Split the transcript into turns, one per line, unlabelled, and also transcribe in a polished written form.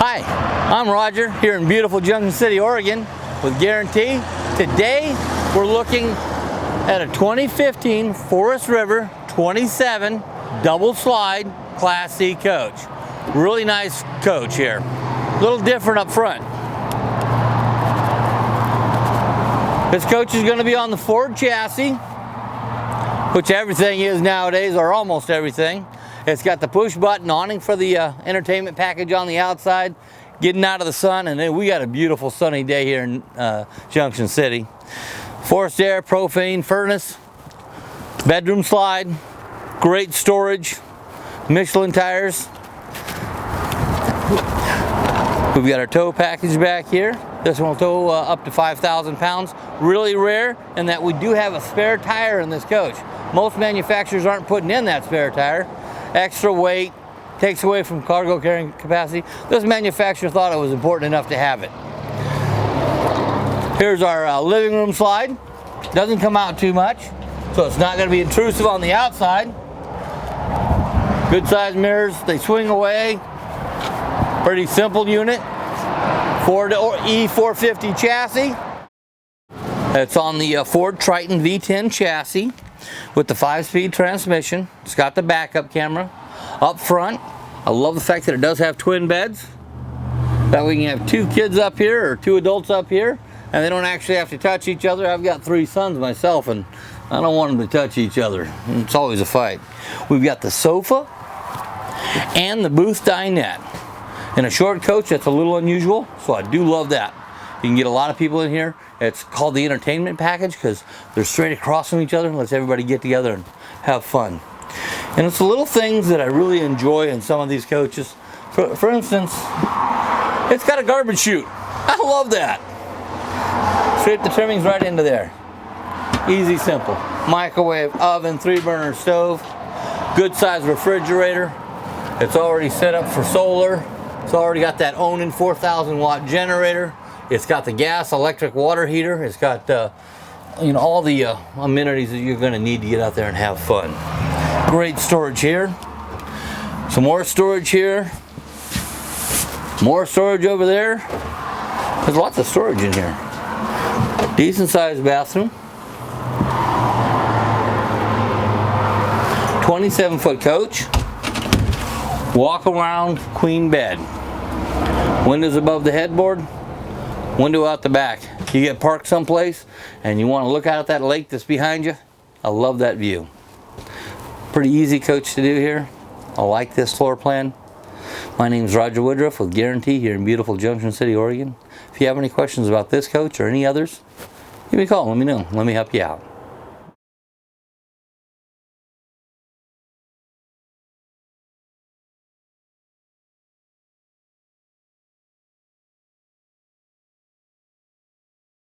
Hi, I'm Roger here in beautiful Junction City, Oregon with Guarantee. Today we're looking at a 2015 Forest River 27 double slide Class C coach. Really nice coach here. A little different up front. This coach is going to be on the Ford chassis, which everything is nowadays, or almost everything. It's got the push button awning for the entertainment package on the outside, getting out of the sun, and then we got a beautiful sunny day here in Junction City. Forced air, propane furnace, bedroom slide, great storage, Michelin tires. We've got our tow package back here. This one will tow up to 5,000 pounds. Really rare in that we do have a spare tire in this coach. Most manufacturers aren't putting in that spare tire. Extra weight, takes away from cargo carrying capacity. This manufacturer thought it was important enough to have it. Here's our living room slide. Doesn't come out too much, so it's not going to be intrusive on the outside. Good size mirrors, they swing away. Pretty simple unit. Ford E450 chassis. It's on the Ford Triton V10 chassis with the 5-speed transmission. It's got the backup camera up front. I love the fact that it does have twin beds. That we can have 2 kids up here or 2 adults up here, and they don't actually have to touch each other. I've got 3 sons myself, and I don't want them to touch each other. It's always a fight. We've got the sofa and the booth dinette. In a short coach, that's a little unusual, so I do love that. You can get a lot of people in here. It's called the entertainment package because they're straight across from each other and lets everybody get together and have fun. And it's the little things that I really enjoy in some of these coaches. For instance, it's got a garbage chute. I love that. Straight the trimmings right into there. Easy, simple. Microwave, oven, 3-burner stove, good size refrigerator. It's already set up for solar. It's already got that awning 4,000 watt generator. It's got the gas, electric water heater. It's got all the amenities that you're going to need to get out there and have fun. Great storage here. Some more storage here. More storage over there. There's lots of storage in here. Decent sized bathroom. 27-foot coach. Walk around queen bed. Windows above the headboard. Window out the back. You get parked someplace and you want to look out at that lake that's behind you. I love that view. Pretty easy coach to do here. I like this floor plan. My name is Roger Woodruff with Guarantee here in beautiful Junction City, Oregon. If you have any questions about this coach or any others, give me a call. Let me know. Let me help you out.